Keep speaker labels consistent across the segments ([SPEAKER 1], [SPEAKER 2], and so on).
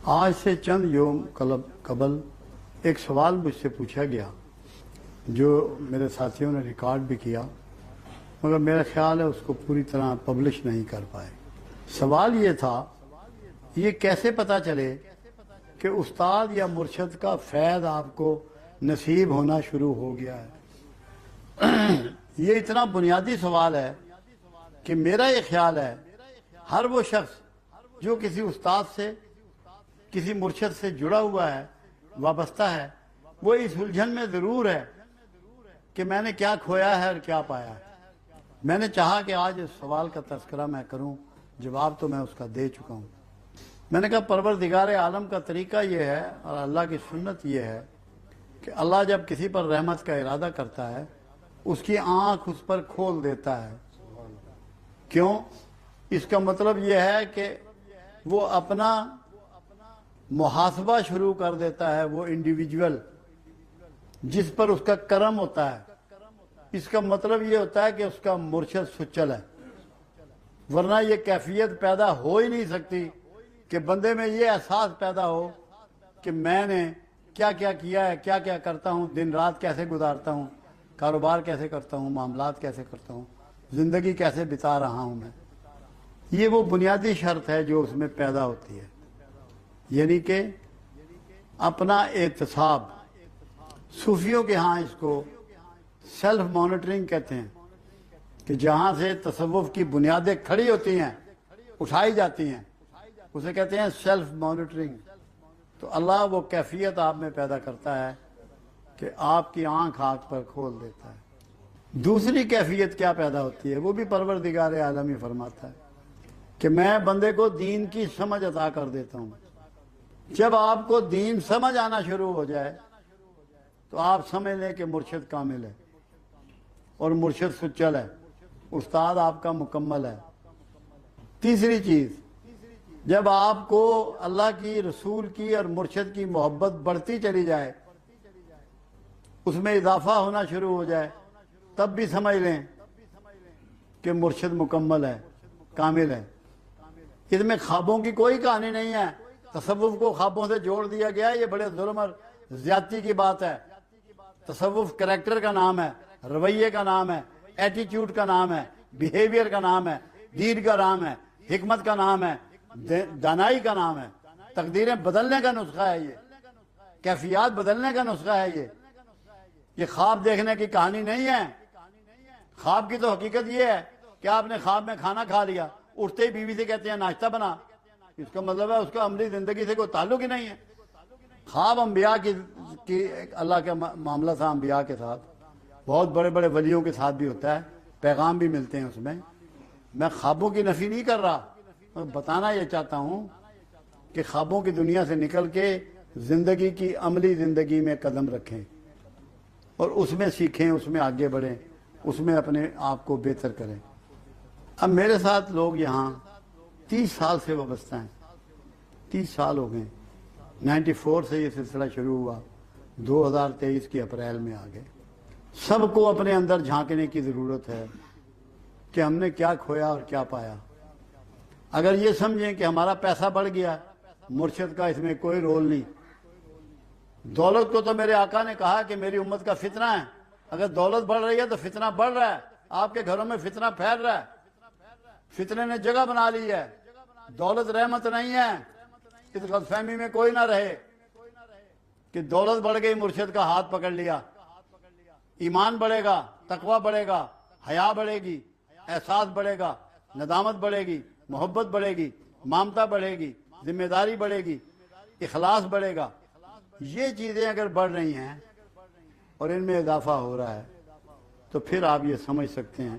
[SPEAKER 1] آج سے چند یوم قبل ایک سوال مجھ سے پوچھا گیا جو میرے ساتھیوں نے ریکارڈ بھی کیا، مگر میرا خیال ہے اس کو پوری طرح پبلش نہیں کر پائے۔ سوال یہ تھا، یہ کیسے پتہ چلے کہ استاد یا مرشد کا فیض آپ کو نصیب ہونا شروع ہو گیا ہے؟ یہ اتنا بنیادی سوال ہے کہ میرا یہ خیال ہے ہر وہ شخص جو کسی استاد سے، کسی مرشد سے جڑا ہوا ہے، وابستہ ہے، وہ اس الجھن میں ضرور ہے کہ میں نے کیا کھویا ہے اور کیا پایا ہے۔ میں نے چاہا کہ آج اس سوال کا تذکرہ میں کروں، جواب تو میں اس کا دے چکا ہوں۔ میں نے کہا پروردگار عالم کا طریقہ یہ ہے اور اللہ کی سنت یہ ہے کہ اللہ جب کسی پر رحمت کا ارادہ کرتا ہے اس کی آنکھ اس پر کھول دیتا ہے۔ کیوں؟ اس کا مطلب یہ ہے کہ وہ اپنا محاسبہ شروع کر دیتا ہے، وہ انڈیویجول جس پر اس کا کرم ہوتا ہے۔ اس کا مطلب یہ ہوتا ہے کہ اس کا مرشد سچل ہے، ورنہ یہ کیفیت پیدا ہو ہی نہیں سکتی کہ بندے میں یہ احساس پیدا ہو کہ میں نے کیا کیا کیا ہے، کیا کیا کرتا ہوں، دن رات کیسے گزارتا ہوں، کاروبار کیسے کرتا ہوں، معاملات کیسے کرتا ہوں، زندگی کیسے بتا رہا ہوں میں۔ یہ وہ بنیادی شرط ہے جو اس میں پیدا ہوتی ہے، یعنی کہ اپنا احتساب۔ صوفیوں کے ہاں اس کو سیلف مانیٹرنگ کہتے ہیں، کہ جہاں سے تصوف کی بنیادیں کھڑی ہوتی ہیں، اٹھائی جاتی ہیں، اسے کہتے ہیں سیلف مانیٹرنگ۔ تو اللہ وہ کیفیت آپ میں پیدا کرتا ہے کہ آپ کی آنکھ پر کھول دیتا ہے۔ دوسری کیفیت کیا پیدا ہوتی ہے، وہ بھی پروردگار عالم ہی فرماتا ہے کہ میں بندے کو دین کی سمجھ عطا کر دیتا ہوں۔ جب آپ کو دین سمجھ آنا شروع ہو جائے تو آپ سمجھ لیں کہ مرشد کامل ہے اور مرشد سچل ہے، استاد آپ کا مکمل ہے۔ تیسری چیز، جب آپ کو اللہ کی، رسول کی اور مرشد کی محبت بڑھتی چلی جائے، اس میں اضافہ ہونا شروع ہو جائے، تب بھی سمجھ لیں کہ مرشد مکمل ہے، کامل ہے۔ اس میں خوابوں کی کوئی کہانی نہیں ہے۔ تصوف کو خوابوں سے جوڑ دیا گیا ہے، یہ بڑے ظلم اور زیادتی کی بات ہے۔ تصوف کریکٹر کا نام ہے، رویے کا نام ہے، ایٹیٹیوڈ کا نام ہے، بیہیویئر کا نام ہے، دین کا نام ہے، حکمت کا نام ہے، دانائی کا نام ہے۔ تقدیریں بدلنے کا نسخہ ہے، یہ کیفیات بدلنے کا نسخہ ہے۔ یہ خواب دیکھنے کی کہانی نہیں ہے۔ خواب کی تو حقیقت یہ ہے کہ آپ نے خواب میں کھانا کھا لیا، اٹھتے ہی بیوی سے کہتے ہیں ناشتہ بنا، اس کا مطلب ہے اس کا عملی زندگی سے کوئی تعلق ہی نہیں ہے۔ خواب انبیاء کی اللہ کا معاملہ تھا، انبیاء کے ساتھ، بہت بڑے بڑے ولیوں کے ساتھ بھی ہوتا ہے، پیغام بھی ملتے ہیں اس میں۔ میں خوابوں کی نفی نہیں کر رہا، میں بتانا یہ چاہتا ہوں کہ خوابوں کی دنیا سے نکل کے زندگی کی عملی زندگی میں قدم رکھیں اور اس میں سیکھیں، اس میں آگے بڑھیں، اس میں اپنے آپ کو بہتر کریں۔ اب میرے ساتھ لوگ یہاں 30 سال سے وابستہ ہیں، 30 سال ہو گئے۔ 94 سے یہ سلسلہ شروع ہوا، 2023 کی اپریل میں آ گئے۔ سب کو اپنے اندر جھانکنے کی ضرورت ہے کہ ہم نے کیا کھویا اور کیا پایا۔ اگر یہ سمجھیں کہ ہمارا پیسہ بڑھ گیا، مرشد کا اس میں کوئی رول نہیں۔ دولت کو تو میرے آقا نے کہا کہ میری امت کا فتنہ ہے۔ اگر دولت بڑھ رہی ہے تو فتنہ بڑھ رہا ہے، آپ کے گھروں میں فتنہ پھیل رہا ہے، فتنے نے جگہ بنا لی ہے۔ دولت رحمت نہیں ہے۔ اس غلط فہمی میں کوئی نہ رہے کہ دولت بڑھ گئی، مرشد کا ہاتھ پکڑ لیا۔ ایمان بڑھے گا، تقوی بڑھے گا، حیا بڑھے گی، احساس بڑھے گا، ندامت بڑھے گی، محبت بڑھے گی، ممتا بڑھے گی، ذمہ داری بڑھے گی، اخلاص بڑھے گا۔ یہ چیزیں اگر بڑھ رہی ہیں اور ان میں اضافہ ہو رہا ہے تو پھر آپ یہ سمجھ سکتے ہیں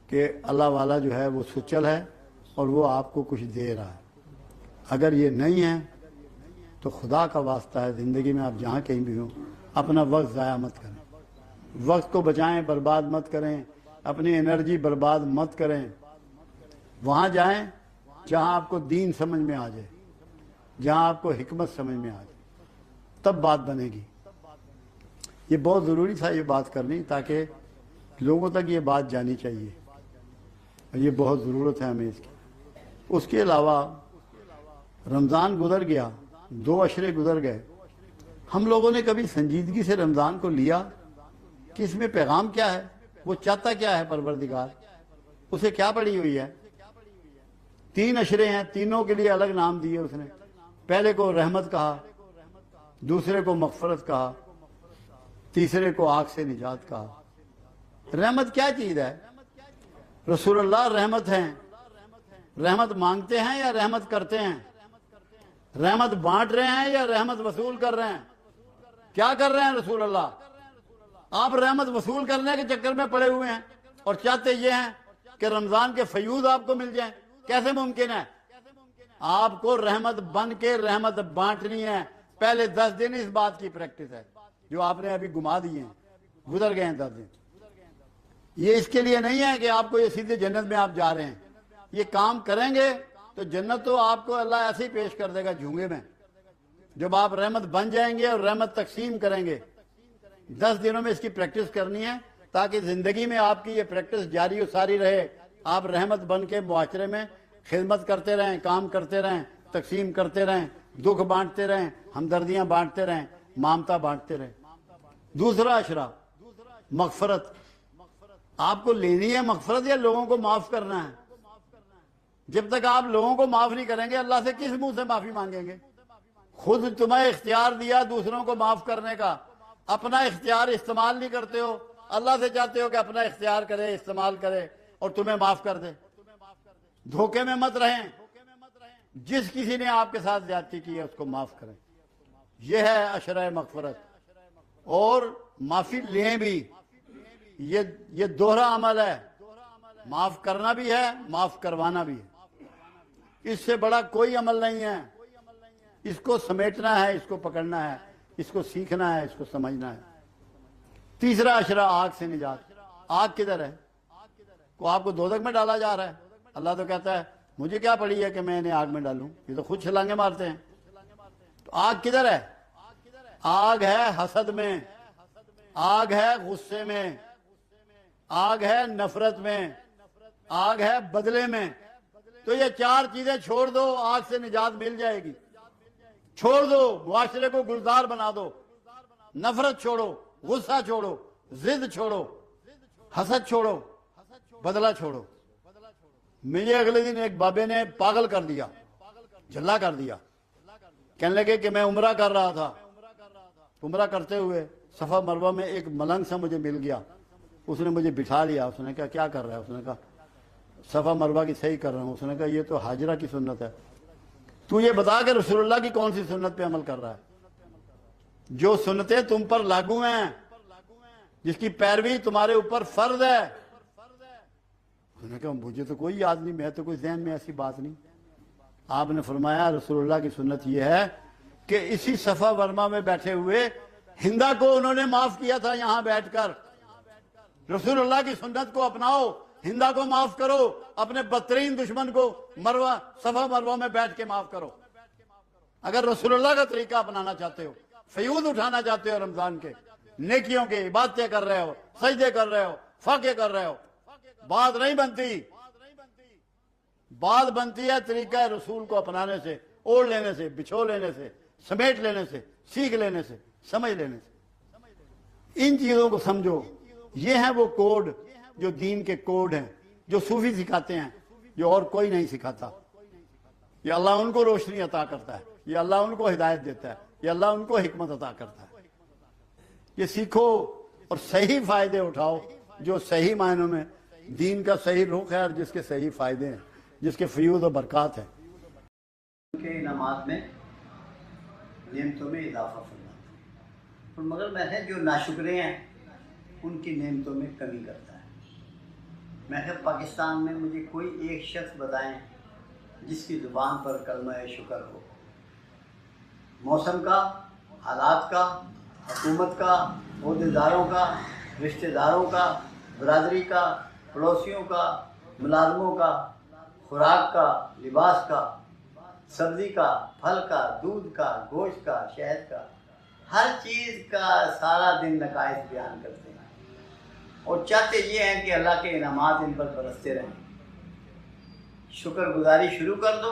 [SPEAKER 1] کہ اللہ والا جو ہے وہ سچل ہے اور وہ آپ کو کچھ دے رہا ہے۔ اگر یہ نہیں ہے تو خدا کا واسطہ ہے، زندگی میں آپ جہاں کہیں بھی ہوں اپنا وقت ضائع مت کریں، وقت کو بچائیں، برباد مت کریں، اپنی انرجی برباد مت کریں۔ وہاں جائیں جہاں آپ کو دین سمجھ میں آ جائے، جہاں آپ کو حکمت سمجھ میں آ جائے، تب بات بنے گی۔ یہ بہت ضروری تھا یہ بات کرنی، تاکہ لوگوں تک یہ بات جانی چاہیے، اور یہ بہت ضرورت ہے ہمیں اس کی۔ اس کے علاوہ رمضان گزر گیا، 2 عشرے گزر گئے، ہم لوگوں نے کبھی سنجیدگی سے رمضان کو لیا کہ اس میں پیغام کیا ہے، وہ چاہتا کیا ہے پروردگار، اسے کیا پڑی ہوئی ہے؟ 3 عشرے ہیں، تینوں کے لیے الگ نام دیے اس نے، پہلے کو رحمت کہا، دوسرے کو مغفرت کہا، تیسرے کو آگ سے نجات کہا۔ رحمت کیا چیز ہے؟ رسول اللہ رحمت ہیں، رحمت مانگتے ہیں یا رحمت کرتے ہیں؟ رحمت بانٹ رہے ہیں یا رحمت وصول کر رہے ہیں؟ کیا کر رہے ہیں رسول اللہ؟ آپ رحمت وصول کرنے کے چکر میں پڑے ہوئے ہیں اور چاہتے یہ ہیں کہ رمضان کے فیوض آپ کو مل جائیں۔ کیسے ممکن ہے؟ آپ کو رحمت بن کے رحمت بانٹنی ہے، پہلے 10 دن اس بات کی پریکٹس ہے جو آپ نے ابھی گما دیے ہیں، گزر گئے ہیں 10 دن۔ یہ اس کے لیے نہیں ہے کہ آپ کو یہ سیدھے جنت میں آپ جا رہے ہیں، یہ کام کریں گے تو جنت تو آپ کو اللہ ایسے ہی پیش کر دے گا جھونگے میں، جب آپ رحمت بن جائیں گے اور رحمت تقسیم کریں گے۔ 10 دنوں میں اس کی پریکٹس کرنی ہے تاکہ زندگی میں آپ کی یہ پریکٹس جاری و ساری رہے، آپ رحمت بن کے معاشرے میں خدمت کرتے رہیں، کام کرتے رہیں، تقسیم کرتے رہیں، دکھ بانٹتے رہیں، ہمدردیاں بانٹتے رہیں، مامتا بانٹتے رہیں۔ دوسرا عشرہ مغفرت، آپ کو لینی ہے مغفرت یا لوگوں کو معاف کرنا ہے؟ جب تک آپ لوگوں کو معاف نہیں کریں گے اللہ سے کس منہ سے معافی مانگیں گے؟ خود تمہیں اختیار دیا دوسروں کو معاف کرنے کا، اپنا اختیار استعمال نہیں کرتے ہو، اللہ سے چاہتے ہو کہ اپنا اختیار کرے، استعمال کرے اور تمہیں معاف کر دے۔ دھوکے میں مت رہیں، جس کسی نے آپ کے ساتھ زیادتی کی ہے اس کو معاف کریں۔ یہ ہے عشرہ مغفرت، اور معافی لیں بھی، یہ دوہرا عمل ہے، معاف کرنا بھی ہے، معاف کروانا بھی ہے۔ اس سے بڑا کوئی عمل نہیں ہے، اس کو سمیٹنا ہے، اس کو پکڑنا ہے، اس کو سیکھنا ہے، اس کو سمجھنا ہے۔ تیسرا عشرہ آگ سے نجات۔ آگ کدھر ہے؟ کو آپ کو دوزخ میں ڈالا جا رہا ہے؟ اللہ تو کہتا ہے مجھے کیا پڑی ہے کہ میں انہیں آگ میں ڈالوں، یہ تو خود چھلانگے مارتے ہیں۔ تو آگ کدھر ہے؟ آگ ہے حسد میں، آگ ہے غصے میں، آگ ہے نفرت میں، آگ ہے بدلے میں۔ تو یہ 4 چیزیں چھوڑ دو، آگ سے نجات مل جائے گی۔ چھوڑ دو، معاشرے کو گلزار بنا دو، نفرت چھوڑو، غصہ چھوڑو، ضد چھوڑو، حسد چھوڑو، بدلہ چھوڑو۔ مجھے اگلے دن ایک بابے نے پاگل کر دیا، جھلا کر دیا، کہنے لگے کہ میں عمرہ کر رہا تھا، عمرہ کرتے ہوئے صفا مروہ میں ایک ملنگ سا مجھے مل گیا، اس نے مجھے بٹھا لیا، اس نے کہا کیا کر رہا ہے؟ اس نے کہا صفا مروہ کی صحیح کر رہا ہوں۔ اس نے کہا یہ تو حاجرہ کی سنت ہے، تو یہ بتا کہ رسول اللہ کی کون سی سنت پہ عمل کر رہا ہے؟ جو سنتیں تم پر لاگو ہیں، جس کی پیروی تمہارے اوپر فرض ہے۔ اس نے کہا مجھے تو کوئی یاد نہیں، میں تو کوئی ذہن میں ایسی بات نہیں۔ آپ نے فرمایا رسول اللہ کی سنت یہ ہے کہ اسی صفا ورما میں بیٹھے ہوئے ہندا کو انہوں نے معاف کیا تھا یہاں بیٹھ کر۔ رسول اللہ کی سنت کو اپناؤ، ہندا کو معاف کرو، اپنے بدترین دشمن کو مروہ صفا مروہ میں بیٹھ کے معاف کرو۔ اگر رسول اللہ کا طریقہ اپنانا چاہتے ہو، فیوض اٹھانا چاہتے ہو رمضان کے، نیکیوں کے، عبادتیں کر رہے ہو، سجدے کر رہے ہو، فاقے کر رہے ہو، بات نہیں بنتی۔ بات بنتی ہے طریقہ رسول کو اپنانے سے، اوڑھ لینے سے، بچھو لینے سے، سمیٹ لینے سے، سیکھ لینے سے، سمجھ لینے سے۔ ان چیزوں کو سمجھو، یہ ہیں وہ کوڈ جو دین کے کوڈ ہیں، جو صوفی سکھاتے ہیں، جو اور کوئی نہیں سکھاتا۔ یہ اللہ ان کو روشنی عطا کرتا ہے، یہ اللہ ان کو ہدایت دیتا ہے، یہ اللہ ان کو حکمت عطا کرتا ہے۔ یہ سیکھو اور صحیح فائدے اٹھاؤ، جو صحیح معنوں میں دین کا صحیح رخ ہے اور جس کے صحیح فائدے ہیں، جس کے فیوض و برکات ہیں۔
[SPEAKER 2] ان کے انعامات میں نعمتوں میں اضافہ فرماتا ہے، اور مگر میں جو ناشکرے ہیں ان کی نعمتوں میں کمی کرتا ہے۔ میں پاکستان میں مجھے کوئی ایک شخص بتائیں جس کی زبان پر کلمہ شکر ہو، موسم کا، حالات کا، حکومت کا، عہدیداروں کا، رشتہ داروں کا، برادری کا، پڑوسیوں کا، ملازموں کا، خوراک کا، لباس کا، سبزی کا، پھل کا، دودھ کا، گوشت کا، شہد کا، ہر چیز کا سارا دن نقائص بیان کرتے ہیں اور چاہتے یہ ہیں کہ اللہ کے انعامات ان پر برستے رہیں۔ شکر گزاری شروع کر دو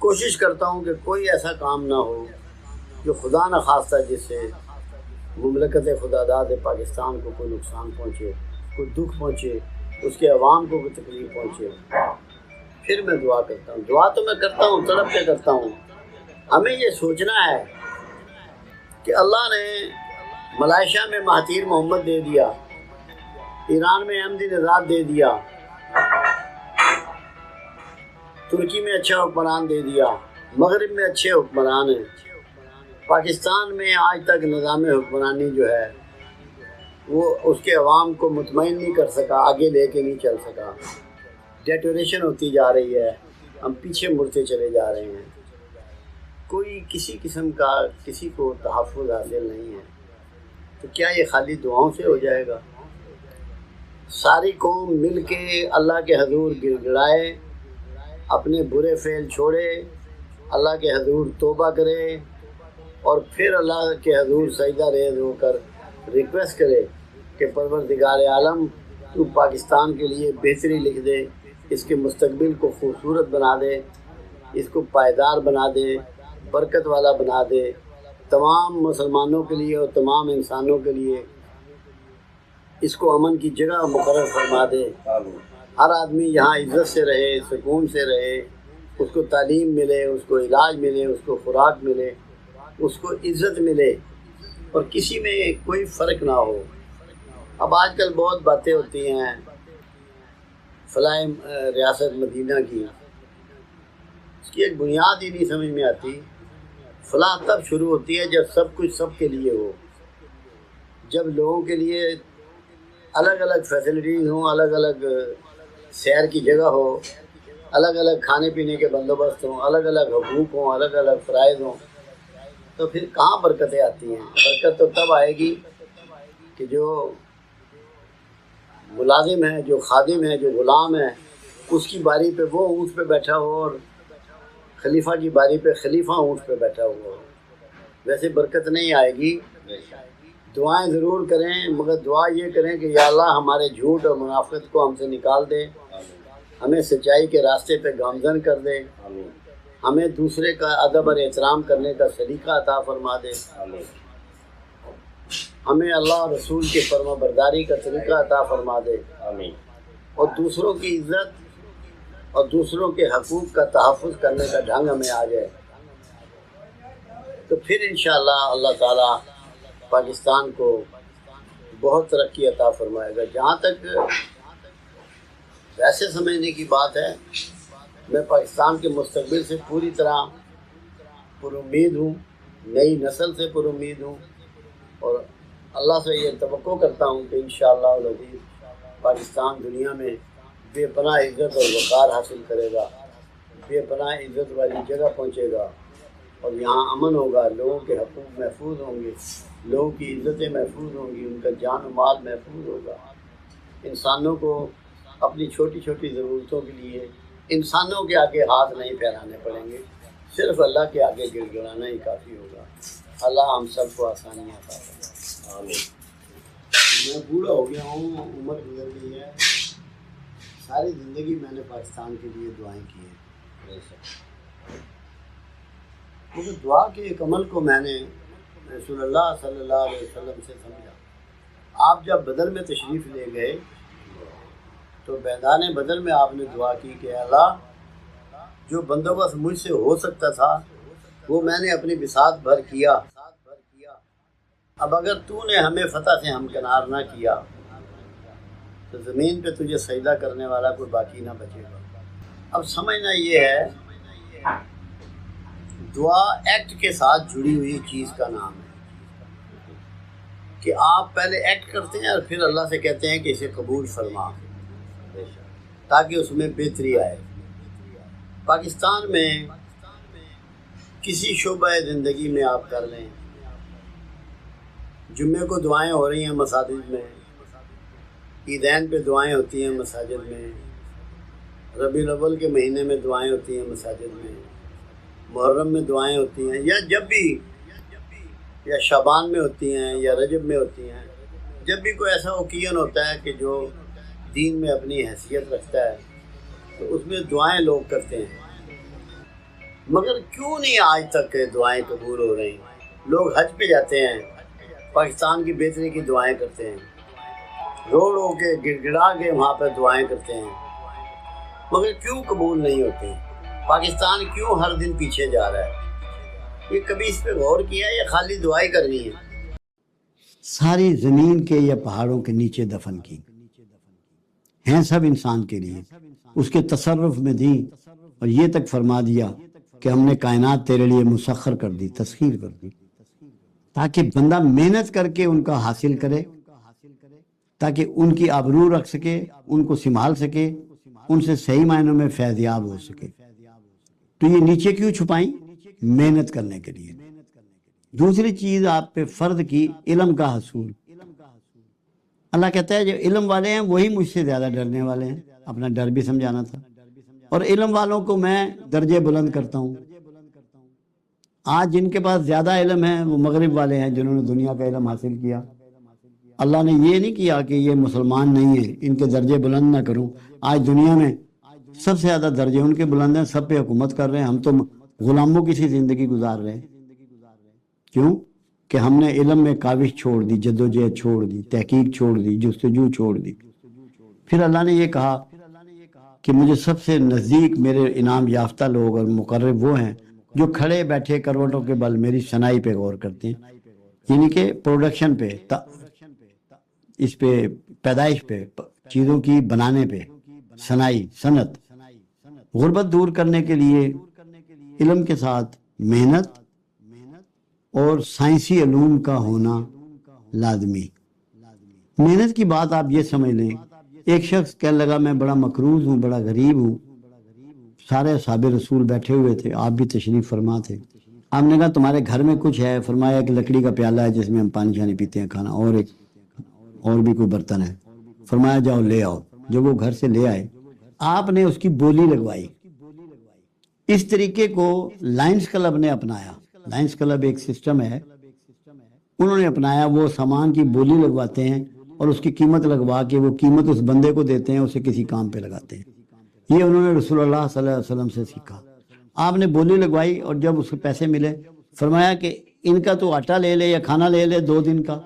[SPEAKER 3] کوشش کرتا ہوں کہ کوئی ایسا کام نہ ہو جو خدا نخواستہ جس سے مملکت خدا داد پاکستان کو کوئی نقصان پہنچے، کوئی دکھ پہنچے، اس کے عوام کو کوئی تکلیف پہنچے۔ پھر میں دعا کرتا ہوں، دعا تو میں کرتا ہوں، تڑپ کے کرتا ہوں۔ ہمیں یہ سوچنا ہے کہ اللہ نے ملائیشیا میں مہاتیر محمد دے دیا، ایران میں احمدی نژاد دے دیا، ترکی میں اچھا حکمران دے دیا، مغرب میں اچھے حکمران ہیں، پاکستان میں آج تک نظام حکمرانی جو ہے وہ اس کے عوام کو مطمئن نہیں کر سکا، آگے لے کے نہیں چل سکا، ڈیٹوریشن ہوتی جا رہی ہے، ہم پیچھے مڑتے چلے جا رہے ہیں، کوئی کسی قسم کا کسی کو تحفظ حاصل نہیں ہے۔ تو کیا یہ خالی دعاؤں سے ہو جائے گا؟ ساری قوم مل کے اللہ کے حضور گر گڑائے، اپنے برے فعل چھوڑے، اللہ کے حضور توبہ کرے، اور پھر اللہ کے حضور سجدہ ریز ہو کر ریکویسٹ کرے کہ پروردگار عالم تو پاکستان کے لیے بہتری لکھ دے، اس کے مستقبل کو خوبصورت بنا دے، اس کو پائیدار بنا دے، برکت والا بنا دے، تمام مسلمانوں کے لیے اور تمام انسانوں کے لیے اس کو امن کی جگہ مقرر فرما دے، ہر آدمی یہاں عزت سے رہے، سکون سے رہے، اس کو تعلیم ملے، اس کو علاج ملے، اس کو خوراک ملے، اس کو عزت ملے، اور کسی میں کوئی فرق نہ ہو۔ اب آج کل بہت باتیں ہوتی ہیں فلاں ریاست مدینہ کی، اس کی ایک بنیاد ہی نہیں سمجھ میں آتی۔ فلاں تب شروع ہوتی ہے جب سب کچھ سب کے لیے ہو، جب لوگوں کے لیے الگ الگ فیسلٹیز ہوں، الگ الگ سیر کی جگہ ہو، الگ الگ کھانے پینے کے بندوبست ہوں، الگ الگ حقوق ہوں، الگ الگ فرائض ہوں، تو پھر کہاں برکتیں آتی ہیں؟ برکت تو تب آئے گی کہ جو ملازم ہے، جو خادم ہے، جو غلام ہے، اس کی باری پہ وہ اونٹ پہ بیٹھا ہو، اور خلیفہ کی باری پہ خلیفہ اونٹ پہ بیٹھا ہوا ہو۔ ویسے برکت نہیں آئے گی۔ دعائیں ضرور کریں، مگر دعا یہ کریں کہ یا اللہ ہمارے جھوٹ اور منافقت کو ہم سے نکال دے، ہمیں سچائی کے راستے پہ گامزن کر دے، ہمیں دوسرے کا ادب اور احترام کرنے کا سلیقہ عطا فرما دے، ہمیں اللہ اور رسول کے فرما برداری کا طریقہ عطا فرما دے، اور دوسروں کی عزت اور دوسروں کے حقوق کا تحفظ کرنے کا ڈھنگ ہمیں آ جائے، تو پھر انشاءاللہ اللہ تعالیٰ پاکستان کو بہت ترقی عطا فرمائے گا۔ جہاں تک ویسے سمجھنے کی بات ہے، میں پاکستان کے مستقبل سے پوری طرح پر امید ہوں، نئی نسل سے پر امید ہوں، اور اللہ سے یہ توقع کرتا ہوں کہ انشاءاللہ العزیز پاکستان دنیا میں بے پناہ عزت اور وقار حاصل کرے گا، بے پناہ عزت والی جگہ پہنچے گا، اور یہاں امن ہوگا، لوگوں کے حقوق محفوظ ہوں گے، لوگوں کی عزتیں محفوظ ہوں گی، ان کا جان و مال محفوظ ہوگا۔ انسانوں کو اپنی چھوٹی چھوٹی ضرورتوں کے لیے انسانوں کے آگے ہاتھ نہیں پھیلانے پڑیں گے، صرف اللہ کے آگے گر گڑانا ہی کافی ہوگا۔ اللہ ہم سب کو آسانیاں عطا فرمائے۔ آمین۔ میں بوڑھا ہو گیا ہوں، عمر گزر گئی ہے، ساری زندگی میں نے پاکستان کے لیے دعائیں کی ہیں، کیونکہ دعا کے ایک عمل کو میں نے رسول اللہ صلی اللہ علیہ وسلم سے سمجھا۔ آپ جب بدر میں تشریف لے گئے تو میدان بدر میں آپ نے دعا کی کہ اللہ جو بندوبست مجھ سے ہو سکتا تھا وہ میں نے اپنی بساط بھر کیا، اب اگر تو نے ہمیں فتح سے ہمکنار نہ کیا تو زمین پہ تجھے سجدہ کرنے والا کوئی باقی نہ بچے گا۔ اب سمجھنا یہ ہے، دعا ایکٹ کے ساتھ جڑی ہوئی چیز کا نام ہے کہ آپ پہلے ایکٹ کرتے ہیں اور پھر اللہ سے کہتے ہیں کہ اسے قبول فرما، تاکہ اس میں بہتری آئے۔ پاکستان میں کسی شعبہ زندگی میں آپ کر لیں، جمعے کو دعائیں ہو رہی ہیں مساجد میں، عیدین پہ دعائیں ہوتی ہیں مساجد میں، ربیع الاول کے مہینے میں دعائیں ہوتی ہیں مساجد میں، محرم میں دعائیں ہوتی ہیں، یا جب بھی، یا شعبان میں ہوتی ہیں، یا رجب میں ہوتی ہیں، جب بھی کوئی ایسا اوکیزن ہوتا ہے کہ جو دین میں اپنی حیثیت رکھتا ہے تو اس میں دعائیں لوگ کرتے ہیں۔ مگر کیوں نہیں آج تک دعائیں قبول ہو رہی؟ لوگ حج پہ جاتے ہیں، پاکستان کی بہتری کی دعائیں کرتے ہیں، رو رو کے گڑ گڑا کے وہاں پہ دعائیں کرتے ہیں، مگر کیوں قبول نہیں ہوتے؟ پاکستان کیوں ہر دن پیچھے جا رہا ہے؟ یہ کبھی اس پہ غور کیا یا خالی دعائیں کرنی ہے؟
[SPEAKER 1] ساری زمین کے یا پہاڑوں کے نیچے دفن کی ہیں سب انسان کے لیے، اس کے تصرف میں دی، اور یہ تک فرما دیا کہ ہم نے کائنات تیرے لیے مسخر کر دی، تسخیر کر دی، تاکہ بندہ محنت کر کے ان کا حاصل کرے، تاکہ ان کی آبرو رکھ سکے، ان کو سنبھال سکے، ان سے صحیح معنوں میں فیضیاب ہو سکے۔ تو یہ نیچے کیوں چھپائیں؟ محنت کرنے کے لیے۔ دوسری چیز آپ پہ فرض کی علم کا حصول۔ اللہ کہتا ہے جو علم والے ہیں وہی مجھ سے زیادہ ڈرنے والے ہیں، اپنا ڈر بھی سمجھانا تھا، اور علم والوں کو میں درجے بلند کرتا ہوں۔ آج جن کے پاس زیادہ علم ہے وہ مغرب والے ہیں، جنہوں نے دنیا کا علم حاصل کیا۔ اللہ نے یہ نہیں کیا کہ یہ مسلمان نہیں ہیں، ان کے درجے بلند نہ کروں۔ آج دنیا میں سب سے زیادہ درجے ان کے بلند ہیں، سب پہ حکومت کر رہے ہیں، ہم تو غلاموں کی سی زندگی گزار رہے ہیں۔ کیوں؟ کہ ہم نے علم میں کاوش چھوڑ دی، جدوجہد چھوڑ دی، تحقیق چھوڑ دی، جستجو چھوڑ دی۔ پھر اللہ نے یہ کہا کہ مجھے سب سے نزدیک میرے انعام یافتہ لوگ اور مقرب وہ ہیں جو کھڑے بیٹھے کروٹوں کے بل میری صنائی پہ غور کرتے ہیں، یعنی کہ پروڈکشن پہ، اس پہ پیدائش پہ، چیزوں کی بنانے پہ، صنائی، صنعت۔ غربت دور کرنے کے لیے علم کے ساتھ محنت اور سائنسی علوم کا ہونا لازمی۔ محنت کی بات آپ یہ سمجھ لیں، ایک شخص کہنے لگا میں بڑا مقروض ہوں، بڑا غریب ہوں، سارے اصحاب رسول بیٹھے ہوئے تھے، آپ بھی تشریف فرما تھے۔ آپ نے کہا تمہارے گھر میں کچھ ہے؟ فرمایا کہ لکڑی کا پیالہ ہے جس میں ہم پانی شانی پیتے ہیں، کھانا، اور بھی کوئی برتن ہے۔ فرمایا جاؤ لے آؤ۔ جب وہ گھر سے لے آئے آپ نے اس کی بولی لگوائی۔ اس طریقے کو لائنز کلب نے اپنایا۔ لائنز کلب ایک سسٹم ہے، انہوں نے اپنایا، وہ سامان کی بولی لگواتے ہیں اور اس کی قیمت لگوا کے وہ قیمت اس بندے کو دیتے ہیں، اسے کسی کام پہ لگاتے ہیں۔ یہ انہوں نے رسول اللہ صلی اللہ علیہ وسلم سے سیکھا۔ آپ نے بولی لگوائی اور جب اس کے پیسے ملے فرمایا کہ ان کا تو آٹا لے لے یا کھانا لے لے 2 دن کا۔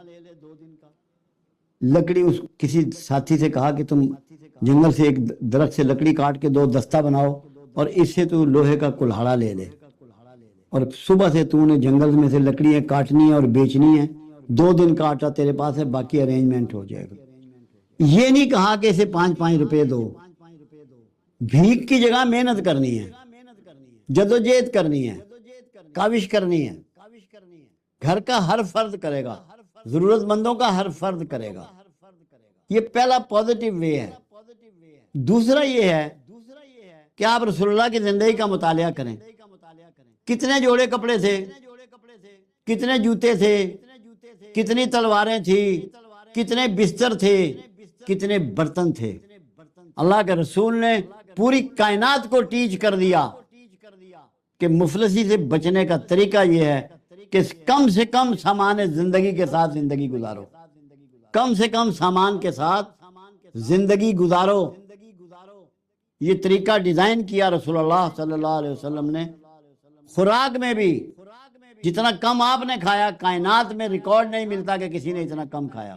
[SPEAKER 1] لکڑی، اس کسی ساتھی سے کہا کہ تم جنگل سے ایک درخت سے لکڑی کاٹ کے 2 دستہ بناؤ اور اس سے تو لوہے کا کلہاڑا لے لے، اور صبح سے تو نے جنگل میں سے لکڑیاں کاٹنی ہے اور بیچنی ہے، 2 دن کا آٹا تیرے پاس ہے، باقی ارینجمنٹ ہو جائے گا۔ یہ نہیں کہا کہ اسے 5 روپے دو، بھیک کی جگہ محنت کرنی ہے، جدوجہد کرنی ہے، کاوش کرنی ہے۔ گھر کا ہر فرد کرے گا، ضرورت مندوں کا ہر فرد کرے گا۔ یہ پہلا پازیٹیو وے ہے۔ دوسرا یہ ہے کہ آپ رسول اللہ کی زندگی کا مطالعہ کریں۔ کتنے جوڑے کپڑے تھے، کتنے جوتے تھے، کتنی تلواریں تھیں، کتنے بستر تھے، کتنے برتن تھے۔ اللہ کے رسول نے پوری کائنات کو ٹیچ کر دیا کہ مفلسی سے بچنے کا طریقہ یہ ہے کہ کم سے کم سامان زندگی کے ساتھ زندگی گزارو، کم سے کم سامان کے ساتھ زندگی گزارو۔ یہ طریقہ ڈیزائن کیا رسول اللہ صلی اللہ علیہ وسلم نے۔ خوراک میں بھی جتنا کم آپ نے کھایا، کائنات میں ریکارڈ نہیں ملتا کہ کسی نے اتنا کم کھایا۔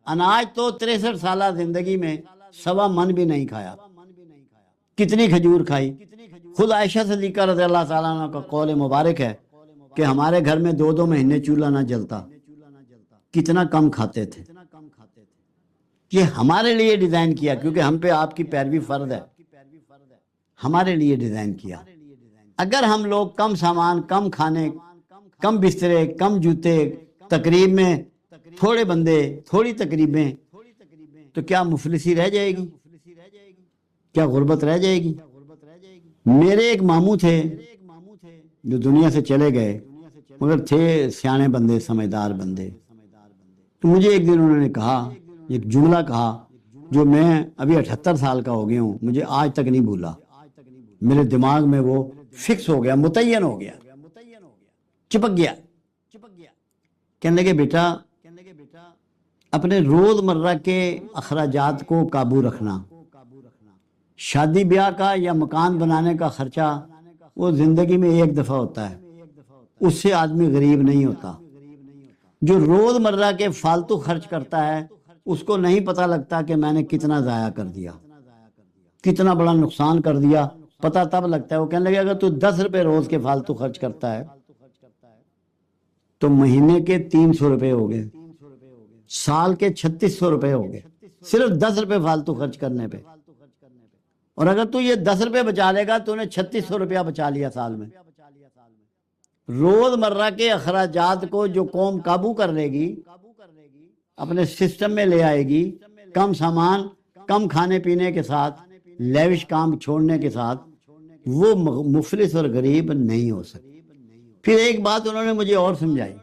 [SPEAKER 1] اناج تو 63 سالہ زندگی میں 1.25 من بھی نہیں کھایا۔ کتنی کھجور کھائی۔ خود عائشہ صدیقہ رضی اللہ تعالیٰ عنہ کا قول مبارک ہے کہ ہمارے گھر میں 2 مہینے چولہا نہ جلتا، کتنا کم کھاتے تھے۔ یہ ہمارے لیے ڈیزائن کیا، کیونکہ ہم پہ آپ کی پیروی فرض ہے، ہمارے لیے ڈیزائن کیا۔ اگر ہم لوگ کم سامان، کم کھانے، کم بسترے، کم جوتے، تقریب میں تھوڑے بندے، تھوڑی تقریبیں، تو کیا مفلسی رہ جائے گی؟ کیا غربت رہ جائے گی؟ میرے ایک ماموں تھے جو دنیا سے چلے گئے، مگر تھے سیانے بندے، سمجھدار بندے۔ تو مجھے ایک دن انہوں نے کہا، ایک جملہ کہا جو میں ابھی 78 سال کا ہو گیا ہوں، مجھے آج تک نہیں بھولا، میرے دماغ میں وہ فکس ہو گیا، متعین ہو گیا، چپک گیا۔ کہنے لگے بیٹا اپنے روز مرہ کے اخراجات کو قابو رکھنا، شادی بیاہ کا یا مکان بنانے کا خرچہ
[SPEAKER 3] وہ زندگی میں ایک دفعہ ہوتا ہے، اس سے آدمی غریب نہیں ہوتا۔ جو روز مرہ کے فالتو خرچ کرتا ہے اس کو نہیں پتہ لگتا کہ میں نے کتنا ضائع کر دیا، کتنا بڑا نقصان کر دیا، پتہ تب لگتا ہے۔ وہ کہنے لگے اگر تو 10 روپے روز کے فالتو خرچ کرتا ہے تو مہینے کے 300 روپے ہو گئے، سال کے 3600 روپے ہو گئے، صرف 10 روپے فالتو خرچ کرنے پہ۔ اور اگر تو یہ 10 روپے بچا لے گا تو نے 3600 روپیہ بچا لیا سال میں۔ روز مرہ کے اخراجات کو جو قوم قابو کر لے گی، اپنے سسٹم میں لے آئے گی، کم سامان، کم کھانے پینے کے ساتھ، لیوش کام چھوڑنے کے ساتھ، وہ مفلس اور غریب نہیں ہو سکتی۔ پھر ایک بات انہوں نے مجھے اور سمجھائی،